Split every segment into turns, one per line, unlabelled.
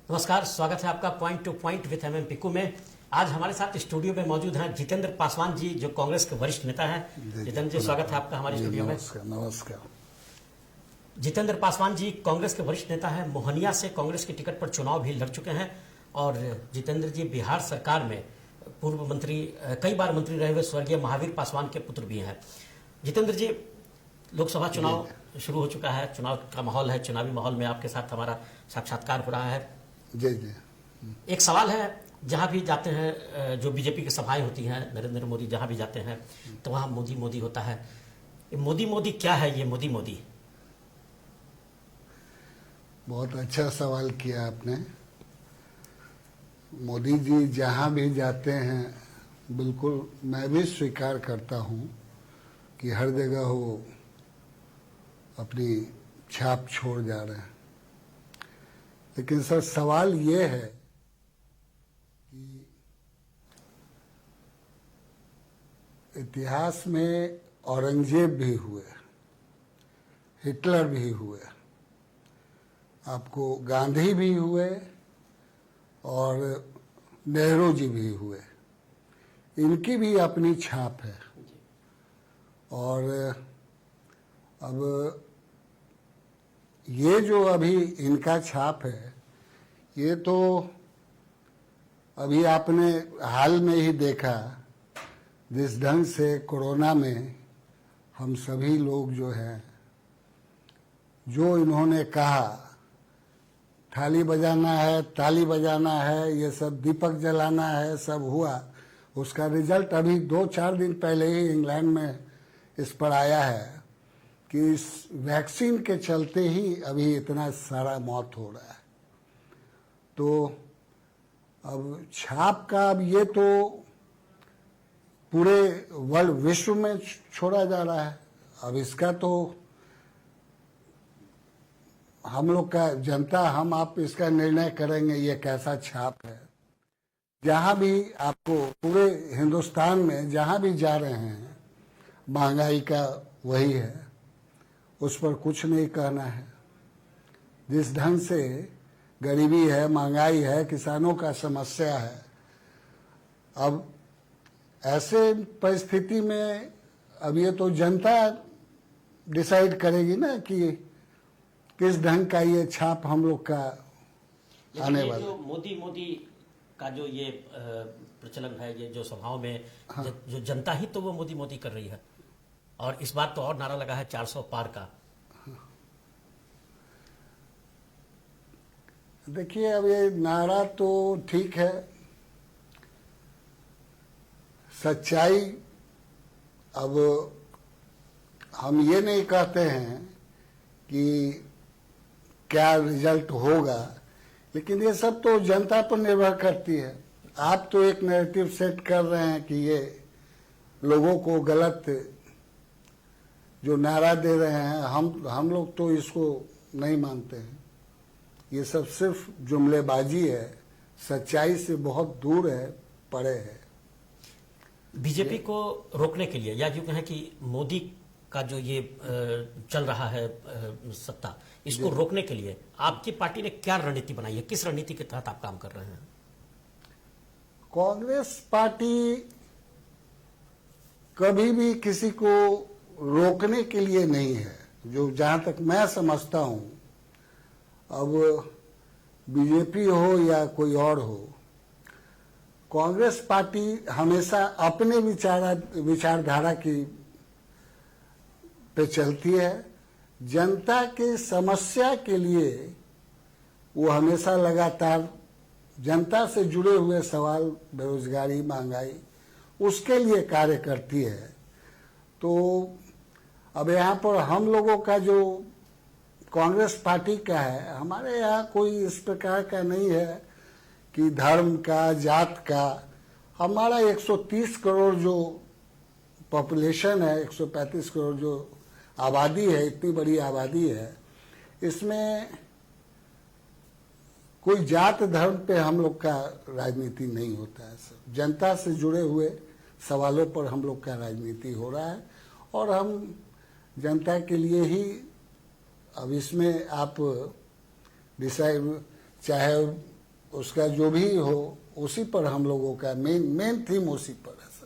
नमस्कार, स्वागत है आपका point two point with MM Piku में। आज हमारे साथ स्टूडियो में मौजूद हैं जितेंद्र पासवान जी, जो कांग्रेस के वरिष्ठ नेता हैं। जितेंद्र जी, स्वागत है आपका हमारे स्टूडियो में।
नमस्कार।
जितेंद्र पासवान जी कांग्रेस के वरिष्ठ नेता हैं, मोहनिया से कांग्रेस के टिकट पर चुनाव भी लड़ चुके हैं। और जितेंद्र जी बिहार सरकार में पूर्व मंत्री, कई बार मंत्री रहे हुए स्वर्गीय महावीर पासवान के पुत्र भी हैं। जितेंद्र जी, लोकसभा चुनाव शुरू हो चुका है, चुनाव का माहौल है, चुनावी माहौल में आपके साथ हमारा साक्षात्कार हो रहा है।
जी जी।
एक सवाल है, जहां भी जाते हैं, जो बीजेपी की सभाएं होती हैं, नरेंद्र मोदी जहां भी जाते हैं तो वहां मोदी मोदी होता है। मोदी मोदी क्या है ये मोदी मोदी?
बहुत अच्छा सवाल किया आपने। मोदी जी जहां भी जाते हैं, बिल्कुल मैं भी स्वीकार करता हूं कि हर जगह वो अपनी छाप छोड़ जा रहे हैं। लेकिन सर, सवाल ये है कि इतिहास में औरंगजेब भी हुए, हिटलर भी हुए, आपको गांधी भी हुए और नेहरू जी भी हुए। इनकी भी अपनी छाप है। और अब ये जो अभी इनका छाप है, ये तो अभी आपने हाल में ही देखा, जिस ढंग से कोरोना में हम सभी लोग जो हैं, जो इन्होंने कहा थाली बजाना है, ताली बजाना है, ये सब दीपक जलाना है, सब हुआ। उसका रिजल्ट अभी 2-4 दिन पहले ही इंग्लैंड में इस पर आया है कि इस वैक्सीन के चलते ही अभी इतना सारा मौत हो रहा है। तो अब छाप का, अब ये तो पूरे वर्ल्ड विश्व में छोड़ा जा रहा है। अब इसका तो हम लोग का जनता, हम आप इसका निर्णय करेंगे ये कैसा छाप है। जहां भी आपको पूरे हिंदुस्तान में जहां भी जा रहे हैं, महंगाई का वही है, उस पर कुछ नहीं कहना है। जिस ढंग से गरीबी है, महंगाई है, किसानों का समस्या है, अब ऐसे परिस्थिति में अब ये तो जनता डिसाइड करेगी ना कि किस ढंग का ये छाप हम लोग का आने वाला।
जो मोदी मोदी का जो ये प्रचलन है, ये जो सभाओं में, हाँ, जो जनता ही तो वो मोदी मोदी कर रही है। और इस बार तो और नारा लगा है 400 पार का।
देखिए, अब ये नारा तो ठीक है, सच्चाई, अब हम ये नहीं कहते हैं कि क्या रिजल्ट होगा, लेकिन ये सब तो जनता पर निर्भर करती है। आप तो एक नैरेटिव सेट कर रहे हैं कि ये लोगों को गलत जो नारा दे रहे हैं, हम लोग तो इसको नहीं मानते हैं। ये सब सिर्फ जुमलेबाजी है, सच्चाई से बहुत दूर है, परे है।
बीजेपी को रोकने के लिए, या यूं कहें कि मोदी का जो ये चल रहा है सत्ता, इसको रोकने के लिए आपकी पार्टी ने क्या रणनीति बनाई है? किस रणनीति के तहत आप काम कर रहे हैं?
कांग्रेस पार्टी कभी भी किसी को रोकने के लिए नहीं है, जो जहां तक मैं समझता हूं। अब बीजेपी हो या कोई और हो, कांग्रेस पार्टी हमेशा अपने विचारधारा की पे चलती है। जनता की समस्या के लिए वो हमेशा लगातार जनता से जुड़े हुए सवाल, बेरोजगारी, महंगाई, उसके लिए कार्य करती है। तो अब यहाँ पर हम लोगों का जो कांग्रेस पार्टी का है, हमारे यहाँ कोई इस प्रकार का नहीं है कि धर्म का, जात का। हमारा 130 करोड़ जो पॉपुलेशन है, 135 करोड़ जो आबादी है, इतनी बड़ी आबादी है, इसमें कोई जात धर्म पे हम लोग का राजनीति नहीं होता है। सब जनता से जुड़े हुए सवालों पर हम लोग का राजनीति हो रहा है और हम जनता के लिए ही अब इसमें आप डिसाइड, चाहे उसका जो भी हो उसी पर हम लोगों का मेन थीम उसी पर है सर।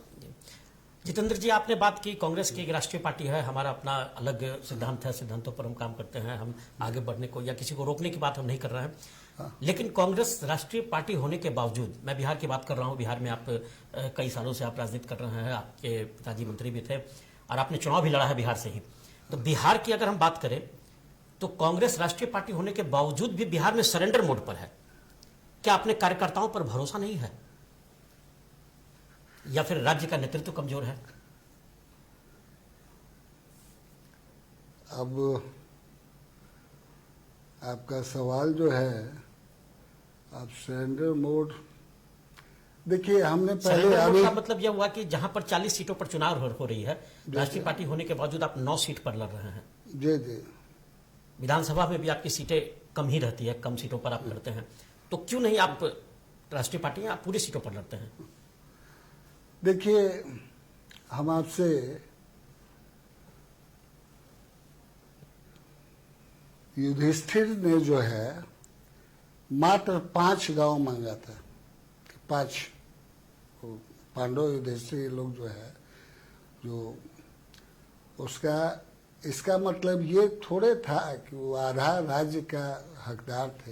जितेंद्र जी, आपने बात की कांग्रेस की एक राष्ट्रीय पार्टी है, हमारा अपना अलग सिद्धांत है, सिद्धांतों पर हम काम करते हैं, हम आगे बढ़ने को या किसी को रोकने की बात हम नहीं कर रहे हैं। लेकिन कांग्रेस राष्ट्रीय पार्टी होने के बावजूद, मैं बिहार की बात कर रहा हूं, बिहार में आप कई सालों से आप राजनीति कर रहे हैं, आपके पिताजी मंत्री भी थे और आपने चुनाव भी लड़ा है बिहार से ही। तो बिहार की अगर हम बात करें तो कांग्रेस राष्ट्रीय पार्टी होने के बावजूद भी बिहार में सरेंडर मोड पर है। क्या अपने कार्यकर्ताओं पर भरोसा नहीं है या फिर राज्य का नेतृत्व कमजोर है?
अब आपका सवाल जो है, आप सरेंडर मोड, देखिए हमने पहले
सरेंडर मोड
अभी
का मतलब यह हुआ कि जहां पर 40 सीटों पर चुनाव हो रही है, राष्ट्रीय पार्टी होने के बावजूद आप 9 सीट पर लड़ रहे हैं।
जी जी,
विधानसभा में भी आपकी सीटें कम ही रहती है, कम सीटों पर आप लड़ते हैं, तो क्यों नहीं आप राष्ट्रीय पार्टी आप पूरी सीटों पर लड़ते हैं?
देखिए हम आपसे युधिष्ठिर ने जो है मात्र 5 गांव मांगा था, 5 पांडव युधिष्ठिर लोग जो है, जो उसका इसका मतलब ये थोड़े था कि वो आधा राज्य का हकदार थे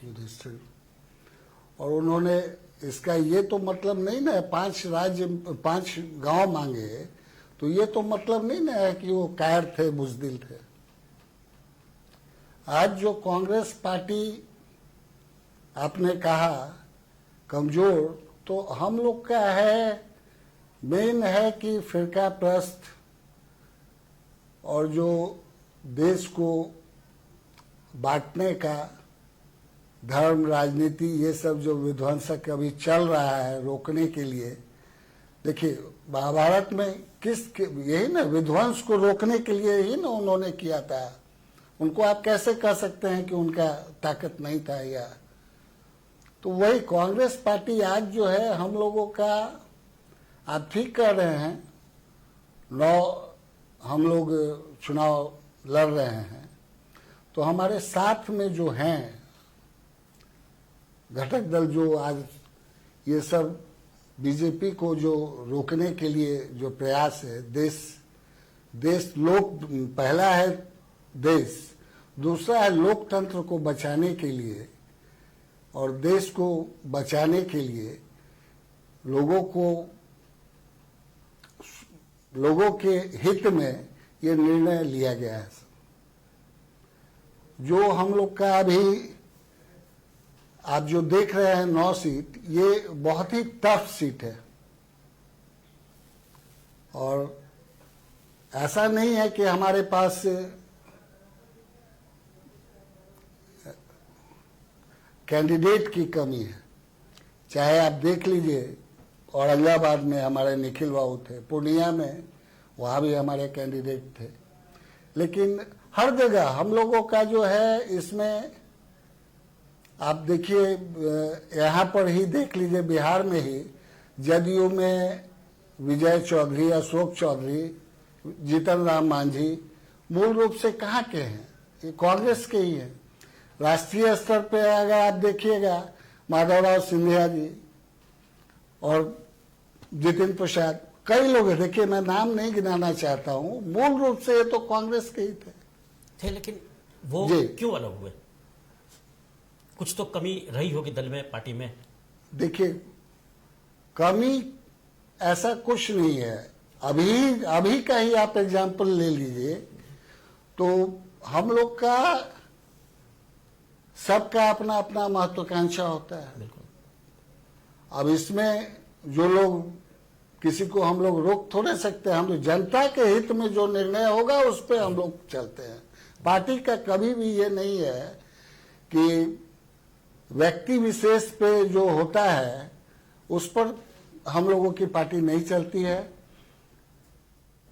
युधिष्ठिर, और उन्होंने इसका ये तो मतलब नहीं ना, 5 गांव मांगे तो ये तो मतलब नहीं ना है कि वो कायर थे, बुजदिल थे। आज जो कांग्रेस पार्टी आपने कहा कमजोर, तो हम लोग का है मेन है कि फिरका प्रस्त और जो देश को बांटने का धर्म राजनीति, ये सब जो विध्वंसक अभी चल रहा है रोकने के लिए, देखिए महाभारत में यही ना विध्वंस को रोकने के लिए ही ना उन्होंने किया था। उनको आप कैसे कह सकते हैं कि उनका ताकत नहीं था? या तो वही कांग्रेस पार्टी आज जो है हम लोगों का, आप ठीक कह रहे हैं, 9 हम लोग चुनाव लड़ रहे हैं, तो हमारे साथ में जो हैं घटक दल, जो आज ये सब बीजेपी को जो रोकने के लिए जो प्रयास है, देश लोक, पहला है देश, दूसरा है लोकतंत्र को बचाने के लिए और देश को बचाने के लिए लोगों के हित में ये निर्णय लिया गया है। जो हम लोग का अभी आप जो देख रहे हैं 9 सीट, ये बहुत ही टफ सीट है, और ऐसा नहीं है कि हमारे पास कैंडिडेट की कमी है। चाहे आप देख लीजिए, औरंगाबाद में हमारे निखिल बाबू थे, पूर्णिया में वहाँ भी हमारे कैंडिडेट थे, लेकिन हर जगह हम लोगों का जो है, इसमें आप देखिए यहाँ पर ही देख लीजिए, बिहार में ही जदयू में विजय चौधरी, अशोक चौधरी, जीतन राम मांझी मूल रूप से कहाँ के हैं? ये कांग्रेस के ही हैं। राष्ट्रीय स्तर पे अगर आप देखिएगा, माधवराव सिंधिया जी और जितिन प्रसाद, कई लोग हैं, देखिए मैं नाम नहीं गिनाना चाहता हूँ, मूल रूप से ये तो कांग्रेस के ही थे।
लेकिन वो क्यों अलग हुए? कुछ तो कमी रही होगी दल में, पार्टी में।
देखिए कमी ऐसा कुछ नहीं है। अभी का ही आप एग्जाम्पल ले लीजिए, तो हम लोग का सबका अपना अपना महत्वाकांक्षा होता है।
बिल्कुल।
अब इसमें जो लोग, किसी को हम लोग रोक थोड़े सकते हैं। हम लोग जनता के हित में जो निर्णय होगा उस पर हम लोग चलते हैं। पार्टी का कभी भी ये नहीं है कि व्यक्ति विशेष पे जो होता है उस पर हम लोगों की पार्टी नहीं चलती है।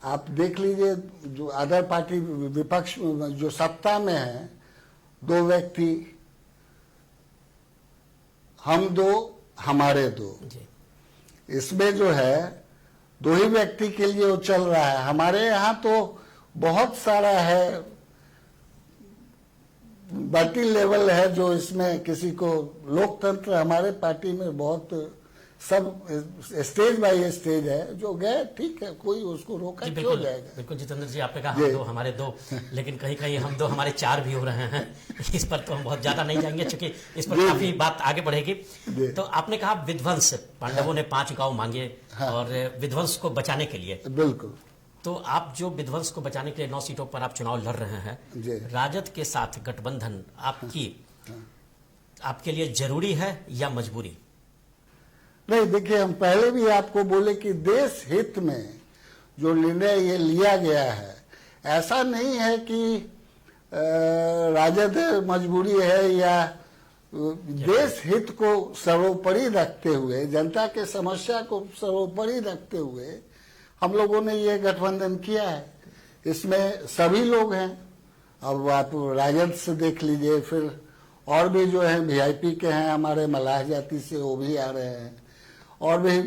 आप देख लीजिए, जो अदर पार्टी विपक्ष जो सत्ता में है, 2 व्यक्ति, हम 2 हमारे 2, इसमें जो है 2 ही व्यक्ति के लिए वो चल रहा है। हमारे यहाँ तो बहुत सारा है, पार्टी लेवल है जो इसमें किसी को लोकतंत्र हमारे पार्टी में बहुत सब स्टेज बाय स्टेज है, जो गए ठीक है, कोई उसको रोका क्यों जाएगा।
बिल्कुल जितेंद्र जी, आपने कहा हम दो हमारे दो, लेकिन कहीं कहीं हम दो हमारे चार भी हो रहे हैं। इस पर तो हम बहुत ज्यादा नहीं जाएंगे, क्योंकि इस पर काफी बात आगे बढ़ेगी। तो आपने कहा विध्वंस, पांडवों ने 5 गांव मांगे और विध्वंस को बचाने के लिए।
बिल्कुल।
तो आप जो विध्वंस को बचाने के लिए 9 सीटों पर आप चुनाव लड़ रहे हैं, राजद के साथ गठबंधन आपके लिए जरूरी है या मजबूरी?
नहीं, देखिए, हम पहले भी आपको बोले कि देश हित में जो निर्णय ये लिया गया है, ऐसा नहीं है कि राजद मजबूरी है, या देश हित को सर्वोपरि रखते हुए, जनता के समस्या को सर्वोपरि रखते हुए हम लोगों ने ये गठबंधन किया है। इसमें सभी लोग हैं। अब आप राजद से देख लीजिए, फिर और भी जो है वीआईपी के हैं, हमारे मलाह जाति से, वो भी आ रहे हैं, और भी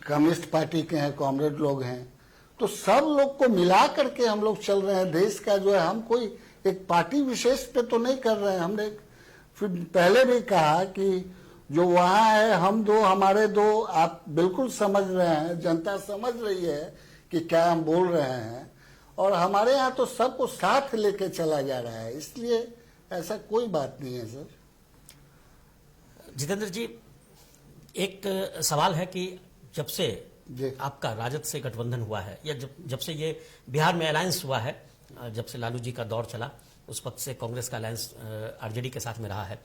कम्युनिस्ट पार्टी के हैं, कॉमरेड लोग हैं। तो सब लोग को मिला करके हम लोग चल रहे हैं। देश का जो है, हम कोई एक पार्टी विशेष पे तो नहीं कर रहे हैं। हमने फिर पहले भी कहा कि जो वहां है, हम दो हमारे दो, आप बिल्कुल समझ रहे हैं, जनता समझ रही है कि क्या हम बोल रहे हैं, और हमारे यहाँ तो सबको साथ लेके चला जा रहा है, इसलिए ऐसा कोई बात नहीं है सर।
जितेंद्र जी, एक सवाल है कि जब से आपका राजद से गठबंधन हुआ है, या जब से ये बिहार में अलायंस हुआ है, जब से लालू जी का दौर चला, उस वक्त से कांग्रेस का अलायंस आरजेडी के साथ में रहा है,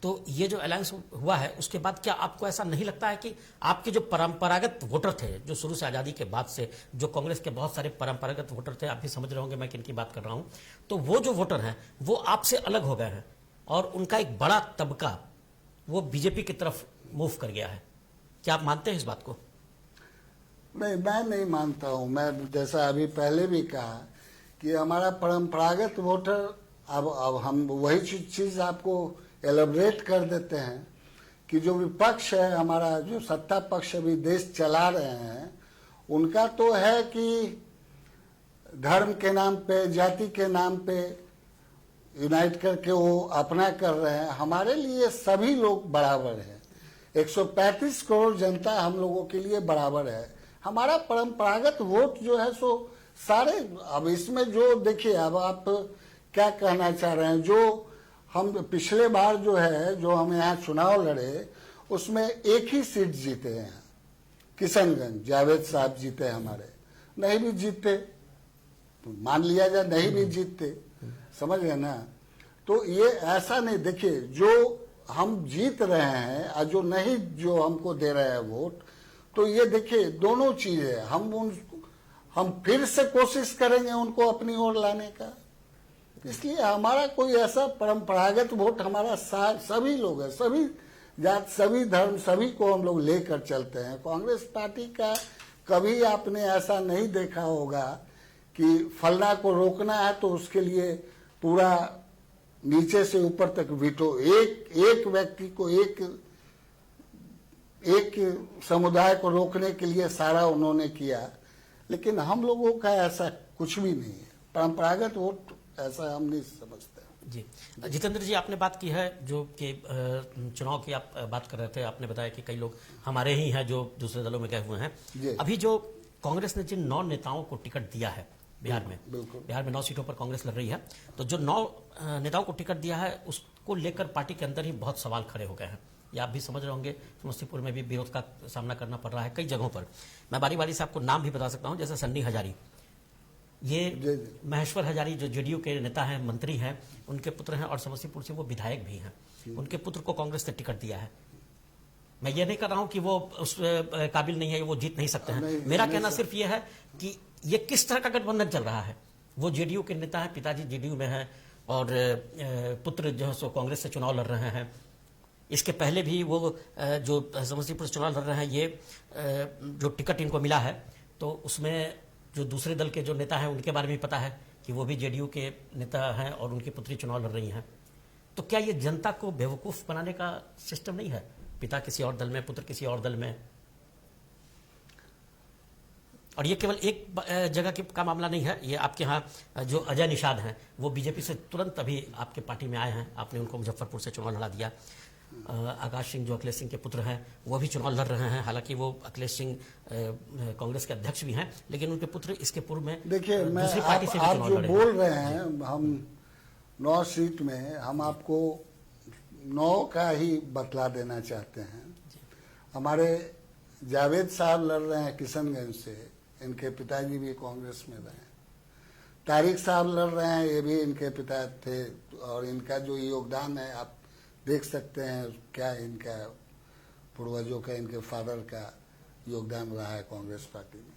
तो ये जो अलायंस हुआ है, उसके बाद क्या आपको ऐसा नहीं लगता है कि आपके जो परंपरागत वोटर थे, जो शुरू से आजादी के बाद से जो कांग्रेस के बहुत सारे परंपरागत वोटर थे, आप भी समझ रहे होंगे मैं किन की बात कर रहा हूं, तो वो जो वोटर हैं वो आपसे अलग हो गए हैं, और उनका एक बड़ा तबका वो बीजेपी की तरफ मूव कर गया है? क्या आप मानते हैं इस बात को?
नहीं, मैं नहीं मानता हूं। मैं जैसा अभी पहले भी कहा कि हमारा परंपरागत वोटर, अब हम वही चीज आपको एलैबोरेट कर देते हैं कि जो विपक्ष है हमारा, जो सत्ता पक्ष अभी देश चला रहे हैं, उनका तो है कि धर्म के नाम पे, जाति के नाम पे यूनाइट करके वो अपना कर रहे हैं। हमारे लिए सभी लोग बराबर हैं। 135 करोड़ जनता हम लोगों के लिए बराबर है। हमारा परंपरागत वोट जो है सो सारे, अब इसमें जो देखिए, अब आप क्या कहना चाह रहे हैं, जो हम पिछले बार जो है, जो हम यहाँ चुनाव लड़े, उसमें एक ही सीट जीते हैं, किशनगंज, जावेद साहब जीते हमारे, नहीं भी जीतते, मान लिया जाए नहीं भी जीतते, समझ गए ना। तो ये ऐसा नहीं, देखिए, जो हम जीत रहे हैं और जो नहीं, जो हमको दे रहे हैं वोट, तो ये देखिए दोनों चीज है। हम फिर से कोशिश करेंगे उनको अपनी ओर लाने का। इसलिए हमारा कोई ऐसा परंपरागत वोट, हमारा सभी लोग हैं, सभी जात, सभी धर्म, सभी को हम लोग लेकर चलते हैं। कांग्रेस पार्टी का कभी आपने ऐसा नहीं देखा होगा कि फलना को रोकना है तो उसके लिए पूरा नीचे से ऊपर तक वीटो, एक व्यक्ति को, एक समुदाय को रोकने के लिए सारा उन्होंने किया। लेकिन हम लोगों का ऐसा कुछ भी नहीं है। परंपरागत वोट ऐसा हम नहीं समझते।
जी जितेंद्र जी, आपने बात की है जो कि चुनाव की आप बात कर रहे थे, आपने बताया कि कई लोग हमारे ही हैं जो दूसरे दलों में गए हुए हैं। अभी जो कांग्रेस ने जिन 9 नेताओं को टिकट दिया है बिहार में 9 सीटों पर कांग्रेस लड़ रही है, तो जो 9 नेताओं को टिकट दिया है उसको लेकर पार्टी के अंदर ही बहुत सवाल खड़े हो गए हैं। या आप भी समझ रहे होंगे, समस्तीपुर में भी विरोध का सामना करना पड़ रहा है कई जगहों पर। मैं बारी बारी से आपको नाम भी बता सकता हूं, जैसे सन्नी हजारी, ये महेश्वर हजारी जो जेडीयू के नेता हैं, मंत्री हैं, उनके पुत्र हैं, और समस्तीपुर से वो विधायक भी हैं। उनके पुत्र को कांग्रेस ने टिकट दिया है। मैं ये नहीं कर रहा हूं कि वो उस काबिल नहीं है, वो जीत नहीं सकते हैं। मेरा कहना सिर्फ ये है कि ये किस तरह का गठबंधन चल रहा है। वो जेडीयू के नेता हैं, पिताजी जेडीयू में हैं, और पुत्र जो है सो कांग्रेस से चुनाव लड़ रहे हैं। इसके पहले भी वो जो समस्तीपुर से चुनाव लड़ रहे हैं, ये जो टिकट इनको मिला है, तो उसमें जो दूसरे दल के जो नेता हैं उनके बारे में पता है कि वो भी जेडीयू के नेता हैं और उनकी पुत्री चुनाव लड़ रही हैं। तो क्या ये जनता को बेवकूफ बनाने का सिस्टम नहीं है? पिता किसी और दल में, पुत्र किसी और दल में, और ये केवल एक जगह का मामला नहीं है, ये आपके यहाँ जो अजय निषाद हैं वो बीजेपी से तुरंत अभी आपके पार्टी में आए हैं, आपने उनको मुजफ्फरपुर से चुनाव लड़ा दिया। आकाश सिंह जो अखिलेश सिंह के पुत्र हैं वो भी चुनाव लड़ रहे हैं, हालांकि वो अखिलेश सिंह कांग्रेस के अध्यक्ष भी हैं, लेकिन उनके पुत्र इसके पूर्व में
देखिए, मैं
दूसरी पार्टी से भी
आप
चुनाव
जो
लड़े
बोल
हैं।
रहे हैं, हम 9 सीट में हम आपको 9 का ही बतला देना चाहते हैं। हमारे जावेद साहब लड़ रहे हैं किशनगंज से, इनके पिताजी भी कांग्रेस में रहे। तारिक साहब लड़ रहे हैं, ये भी इनके पिता थे, और इनका जो योगदान है आप देख सकते हैं क्या इनका पूर्वजों का, इनके फादर का योगदान रहा है कांग्रेस पार्टी में।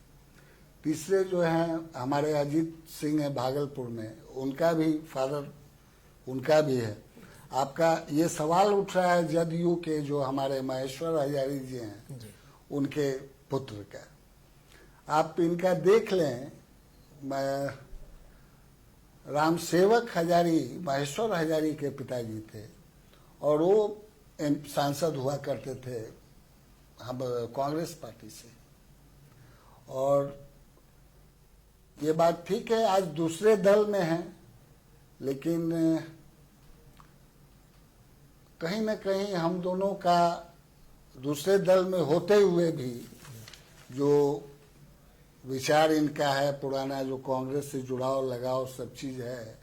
तीसरे जो हैं हमारे अजीत सिंह है भागलपुर में, उनका भी फादर उनका भी है। आपका ये सवाल उठ रहा है जदयू के जो हमारे महेश्वर हजारी जी हैं उनके पुत्र का, आप इनका देख लें। राम सेवक हजारी महेश्वर हजारी के पिताजी थे और वो सांसद हुआ करते थे हम कांग्रेस पार्टी से। और ये बात ठीक है आज दूसरे दल में हैं, लेकिन कहीं न कहीं हम दोनों का दूसरे दल में होते हुए भी जो विचार इनका है पुराना, जो कांग्रेस से जुड़ाव लगाव सब चीज है,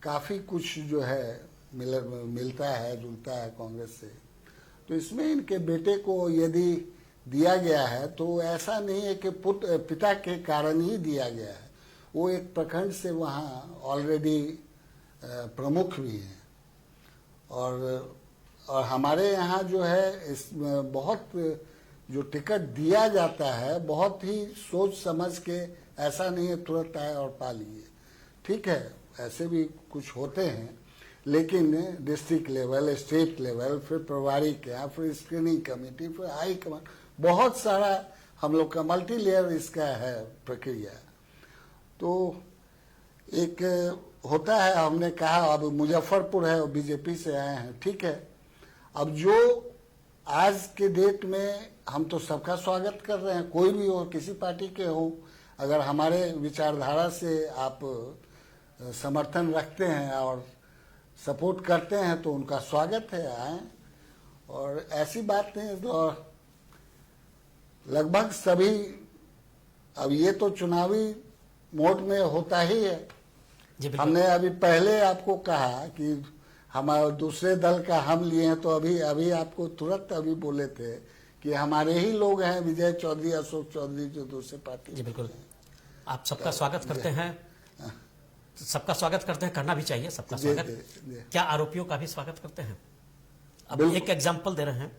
काफी कुछ जो है मिलता है जुलता है कांग्रेस से। तो इसमें इनके बेटे को यदि दिया गया है तो ऐसा नहीं है कि पिता के कारण ही दिया गया है, वो एक प्रखंड से वहाँ ऑलरेडी प्रमुख भी हैं। और हमारे यहाँ जो है इस बहुत जो टिकट दिया जाता है बहुत ही सोच समझ के, ऐसा नहीं है तुरंत आए और पा लिए। ठीक है, ऐसे भी कुछ होते हैं, लेकिन डिस्ट्रिक्ट लेवल, स्टेट लेवल, फिर प्रभारी क्या, फिर स्क्रीनिंग कमेटी, फिर हाई कमांड, बहुत सारा हम लोग का मल्टी लेयर इसका है प्रक्रिया। तो एक होता है, हमने कहा अब मुजफ्फरपुर है और बीजेपी से आए हैं, ठीक है। अब जो आज के डेट में हम तो सबका स्वागत कर रहे हैं, कोई भी हो, किसी पार्टी के हो, अगर हमारे विचारधारा से आप समर्थन रखते हैं और सपोर्ट करते हैं तो उनका स्वागत है, आए। और ऐसी बात नहीं, तो लगभग सभी, अब ये तो चुनावी मोड में होता ही है। हमने अभी पहले आपको कहा कि हमारे दूसरे दल का हम लिए हैं, तो अभी आपको तुरंत अभी बोले थे कि हमारे ही लोग हैं, विजय चौधरी, अशोक चौधरी, जो दूसरे पार्टी।
जी बिल्कुल, आप सबका स्वागत करते हैं, सबका स्वागत करते हैं, करना भी चाहिए सबका स्वागत। क्या आरोपियों का भी स्वागत करते हैं? अब एक एग्जांपल दे रहे हैं,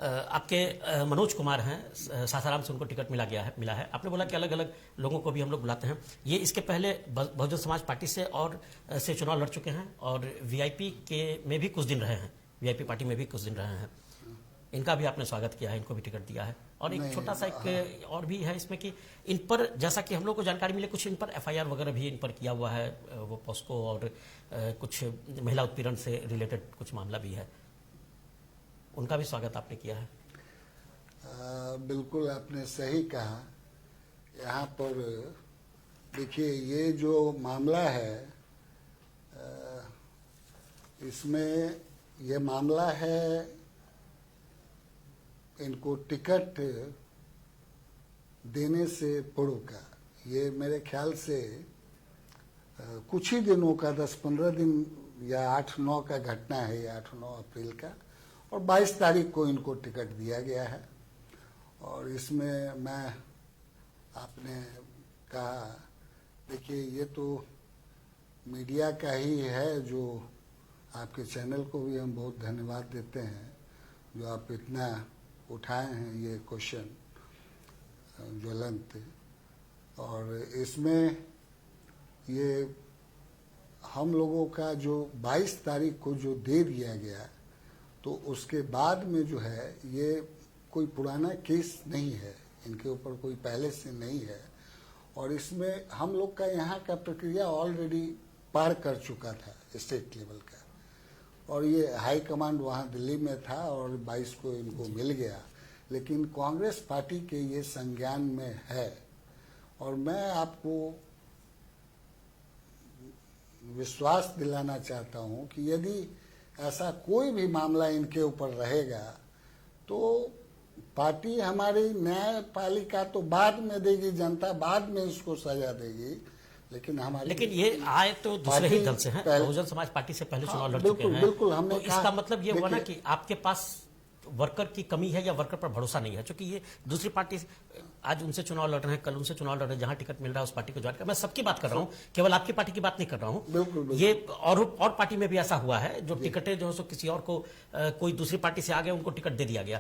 आपके मनोज कुमार हैं, सासाराम से उनको टिकट मिला है। आपने बोला कि अलग अलग लोगों को भी हम लोग बुलाते हैं। ये इसके पहले बहुजन समाज पार्टी से और से चुनाव लड़ चुके हैं और वीआईपी के में भी कुछ दिन रहे हैं, वीआईपी पार्टी में भी कुछ दिन रहे हैं। इनका भी आपने स्वागत किया है, इनको भी टिकट दिया है। और एक छोटा सा एक और भी है इसमें कि इन पर, जैसा कि हम लोग को जानकारी मिले, कुछ इन पर एफआईआर वगैरह भी इन पर किया हुआ है, वो पॉस्को और कुछ महिला उत्पीड़न से रिलेटेड कुछ मामला भी है, उनका भी स्वागत आपने किया है।
बिल्कुल आपने सही कहा। यहाँ पर देखिए, ये जो मामला है, इसमें ये मामला है इनको टिकट देने से पूर्व का। ये मेरे ख्याल से कुछ ही दिनों का, 10-15 दिन या 8-9 का घटना है, ये 8-9 अप्रैल का, और 22 तारीख को इनको टिकट दिया गया है। और इसमें मैं, आपने कहा, देखिए ये तो मीडिया का ही है, जो आपके चैनल को भी हम बहुत धन्यवाद देते हैं जो आप इतना उठाए हैं ये क्वेश्चन ज्वलंत। और इसमें ये हम लोगों का जो 22 तारीख को जो दे दिया गया, तो उसके बाद में जो है ये कोई पुराना केस नहीं है, इनके ऊपर कोई पहले से नहीं है। और इसमें हम लोग का यहाँ का प्रक्रिया ऑलरेडी पार कर चुका था स्टेट लेवल का, और ये हाई कमांड वहाँ दिल्ली में था और 22 को इनको मिल गया। लेकिन कांग्रेस पार्टी के ये संज्ञान में है और मैं आपको विश्वास दिलाना चाहता हूं कि यदि ऐसा कोई भी मामला इनके ऊपर रहेगा तो पार्टी हमारी न्यायपालिका तो बाद में देगी, जनता बाद में इसको सजा देगी, लेकिन हमारी
लेकिन ये आए तो दूसरे ही दल से हैं, बहुजन समाज पार्टी से पहले चुनाव लड़ चुके हैं।
बिल्कुल हमने
तो इसका मतलब ये हुआ ना कि आपके पास वर्कर की कमी है या वर्कर पर भरोसा नहीं है, क्योंकि ये दूसरी पार्टी आज उनसे चुनाव लड़ रहे हैं, कल उनसे चुनाव लड़ रहे हैं, जहां टिकट मिल रहा है उस पार्टी को ज्वाइन कर। मैं सबकी बात कर रहा हूं, केवल आपकी पार्टी की बात नहीं कर रहा हूं। ये और पार्टी में भी ऐसा हुआ है, जो टिकटें जो सो किसी और को कोई दूसरी पार्टी से आ गए, उनको टिकट दे दिया गया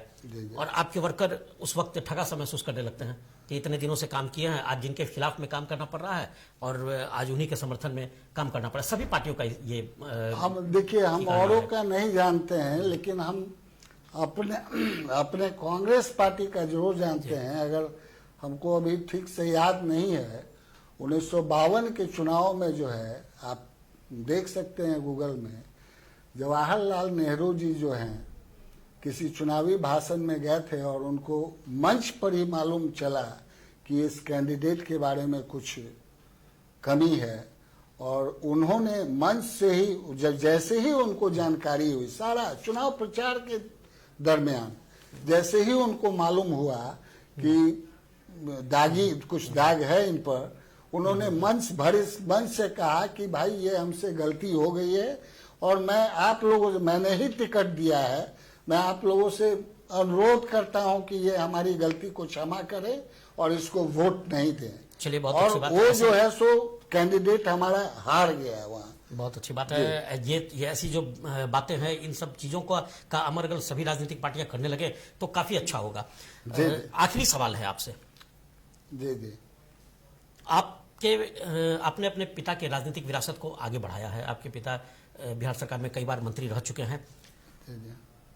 और आपके वर्कर उस वक्त ठगा सा महसूस करने लगते हैं कि इतने दिनों से काम किए हैं, आज जिनके खिलाफ में काम करना पड़ रहा है और आज उन्हीं के समर्थन में काम करना पड़ा। सभी पार्टियों का ये
हम देखिए, हम औरों का नहीं जानते हैं, लेकिन हम अपने कांग्रेस पार्टी का जरूर जानते हैं। अगर हमको अभी ठीक से याद नहीं है, 1952 के चुनाव में जो है, आप देख सकते हैं गूगल में, जवाहरलाल नेहरू जी जो हैं किसी चुनावी भाषण में गए थे और उनको मंच पर ही मालूम चला कि इस कैंडिडेट के बारे में कुछ कमी है और उन्होंने मंच से ही, जैसे ही उनको जानकारी हुई, सारा चुनाव प्रचार के दरमियान जैसे ही उनको मालूम हुआ कि कुछ दाग है इन पर, उन्होंने मंच से कहा कि भाई ये हमसे गलती हो गई है और मैंने ही टिकट दिया है, मैं आप लोगों से अनुरोध करता हूं कि ये हमारी गलती को क्षमा करें और इसको वोट नहीं दें।
चलिए, बहुत
और
अच्छी बात
वो जो है सो कैंडिडेट हमारा हार गया है वहां।
बहुत अच्छी बात है। ये ऐसी जो बातें हैं, इन सब चीजों का अमर अगर सभी राजनीतिक पार्टियां करने लगे तो काफी अच्छा होगा। आखिरी सवाल है आपसे।
जी
आपने अपने पिता के राजनीतिक विरासत को आगे बढ़ाया है। आपके पिता बिहार सरकार में कई बार मंत्री रह चुके हैं।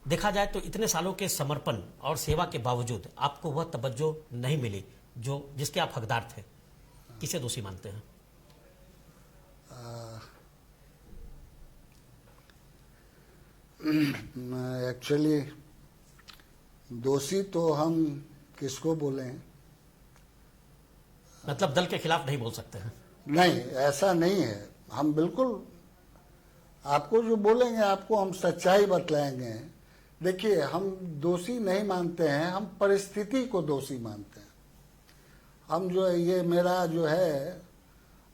देखा जाए तो इतने सालों के समर्पण और सेवा के बावजूद आपको वह तवज्जो नहीं मिली जिसके आप हकदार थे। किसे दोषी मानते हैं?
एक्चुअली दोषी तो हम किसको बोलें?
मतलब दल के खिलाफ नहीं बोल सकते हैं?
नहीं, ऐसा नहीं है। हम बिल्कुल आपको जो बोलेंगे, आपको हम सच्चाई बतलाएंगे। देखिए, हम दोषी नहीं मानते हैं, हम परिस्थिति को दोषी मानते हैं। हम जो है, ये मेरा जो है,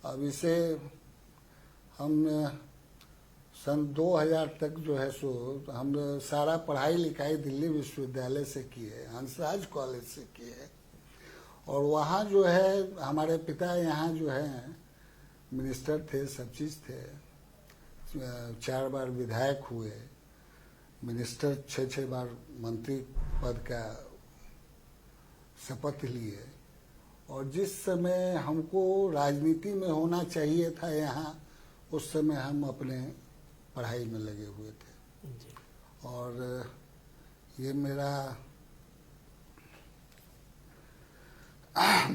अब इसे हम सन 2000 तक जो है सो हम सारा पढ़ाई लिखाई दिल्ली विश्वविद्यालय से किए, हंसराज कॉलेज से किए और वहाँ जो है हमारे पिता यहाँ जो है मिनिस्टर थे, सब चीज़ थे। 4 बार विधायक हुए, मिनिस्टर 6 बार मंत्री पद का शपथ लिए और जिस समय हमको राजनीति में होना चाहिए था यहाँ, उस समय हम अपने पढ़ाई में लगे हुए थे। और ये मेरा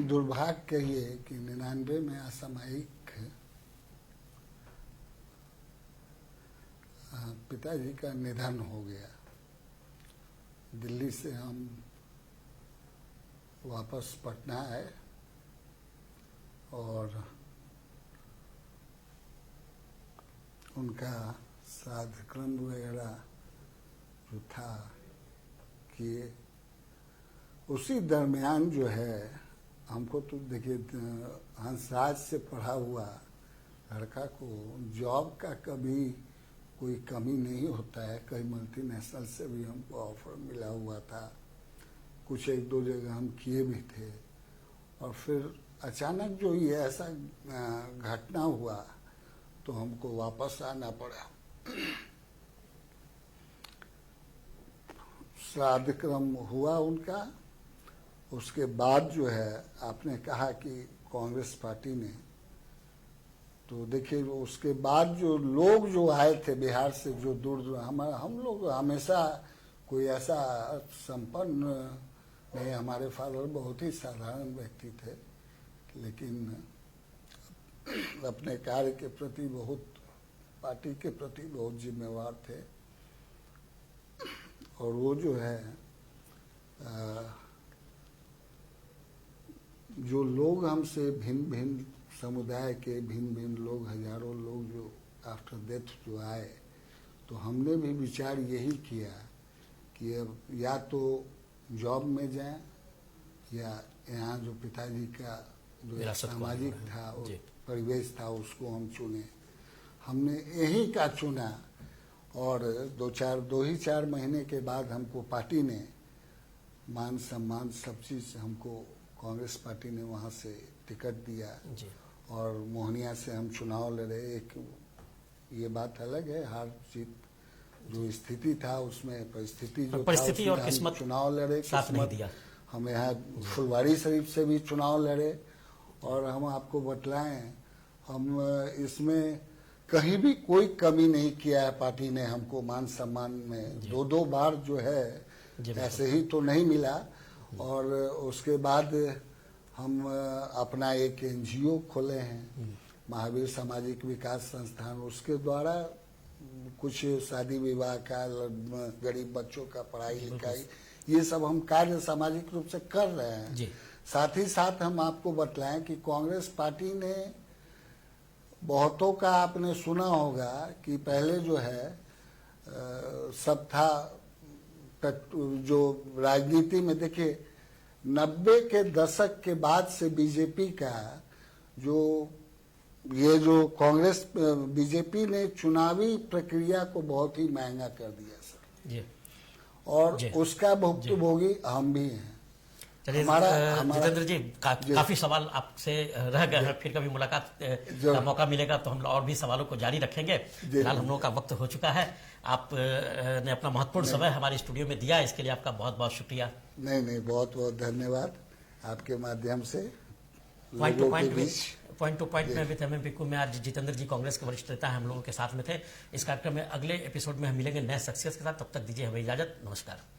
दुर्भाग्य कहिए कि 99 में असामयिक पिताजी का निधन हो गया। दिल्ली से हम वापस पटना आए और उनका श्राद्ध क्रम वगैरह जो था किए। उसी दरमियान जो है हमको तो देखिए, हंसराज से पढ़ा हुआ लड़का को जॉब का कभी कोई कमी नहीं होता है। कई मल्टीनेशनल से भी हमको ऑफर मिला हुआ था, कुछ 1-2 जगह हम किए भी थे और फिर अचानक जो ये ऐसा घटना हुआ तो हमको वापस आना पड़ा। श्राद्ध क्रम हुआ उनका। उसके बाद जो है, आपने कहा कि कांग्रेस पार्टी ने, तो देखिए उसके बाद जो लोग जो आए थे बिहार से, जो दूर दूर, हम लोग हमेशा कोई ऐसा संपन्न नहीं, हमारे फादर बहुत ही साधारण व्यक्ति थे, लेकिन अपने कार्य के प्रति बहुत, पार्टी के प्रति बहुत जिम्मेवार थे। और वो जो है जो लोग हमसे भिन्न भिन्न समुदाय के भिन्न भिन्न लोग, हजारों लोग जो आफ्टर डेथ जो आए, तो हमने भी विचार यही किया कि अब या तो जॉब में जाएं या यहाँ जो पिताजी का जो सामाजिक था परिवेश था उसको हम चुने। हमने यही का चुना और दो ही चार महीने के बाद हमको पार्टी ने मान सम्मान सब चीज हमको कांग्रेस पार्टी ने वहाँ से टिकट दिया और मोहनिया से हम चुनाव लड़े। एक ये बात अलग है, हार जीत जो स्थिति था उसमें परिस्थिति
और किस्मत
चुनाव लड़े,
साथ नहीं दिया।
हम यहाँ फुलवारी शरीफ से भी चुनाव लड़े और हम आपको बतलाएं, हम इसमें कहीं भी कोई कमी नहीं किया है। पार्टी ने हमको मान सम्मान में दो बार जो है ऐसे ही तो नहीं मिला। और उसके बाद हम अपना एक एनजीओ खोले हैं, महावीर सामाजिक विकास संस्थान, उसके द्वारा कुछ शादी विवाह का, गरीब बच्चों का पढ़ाई लिखाई, ये सब हम कार्य सामाजिक रूप से कर रहे हैं। साथ ही साथ हम आपको बतलाएं कि कांग्रेस पार्टी ने बहुतों का आपने सुना होगा कि पहले जो है सब था जो राजनीति में, देखिए 90 के दशक के बाद से बीजेपी का जो ये जो कांग्रेस बीजेपी ने चुनावी प्रक्रिया को बहुत ही महंगा कर दिया सर, और उसका भुक्तभोगी हम भी हैं।
चलिए जितेंद्र जी, काफी सवाल आपसे रह गए हैं, फिर कभी मुलाकात का मौका मिलेगा तो हम और भी सवालों को जारी रखेंगे। फिलहाल हम लोगों का वक्त हो चुका है। आप ने अपना महत्वपूर्ण समय हमारे स्टूडियो में दिया, इसके लिए आपका बहुत बहुत शुक्रिया।
नहीं, बहुत बहुत धन्यवाद आपके माध्यम से।
पॉइंट टू पॉइंट में विद एमएम पिक्कू में आज जितेंद्र जी कांग्रेस के वरिष्ठ नेता हम लोगों के साथ में थे। इस कार्यक्रम में अगले एपिसोड में हम मिलेंगे नए शख्सियत के साथ। तब तक दीजिए हमें इजाजत। नमस्कार।